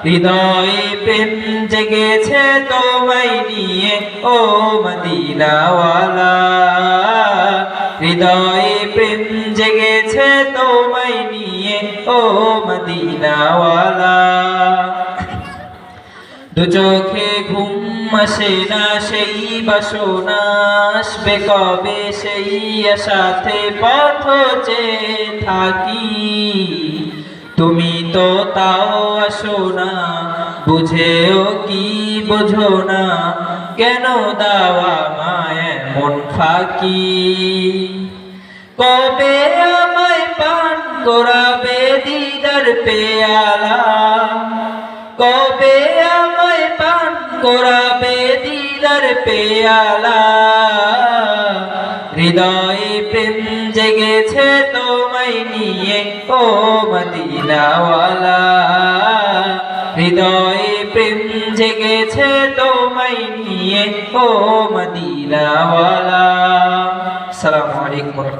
হৃদয়ে প্রেম জেগেছে তোমায় নিয়ে ও মদিনাওয়ালা। হৃদয়ে প্রেম জেগেছে তোমায় নিয়ে ও মদিনাওয়ালা। দু চোখে ঘুম আসে না সেই বাসনা, আসবে কবে সেই আশাতে পথ চেয়ে থাকি। তুমি তো তাও আসো না, বুঝেও কি বোঝো না, কেন দাওয়া মায় মন ফাঁকি। কবে আমায় পান করাবে দিদার পেয়ালা, কবে আমায় পান করাবে দিদার পেয়ালা। হৃদয়ে প্রেম জেগেছে তোমায় নিয়ে ও মদিনাওয়ালা। হৃদয়ে প্রেম জেগেছে তোমায় নিয়ে ও মদিনাওয়ালা। আসসালামু আলাইকুম।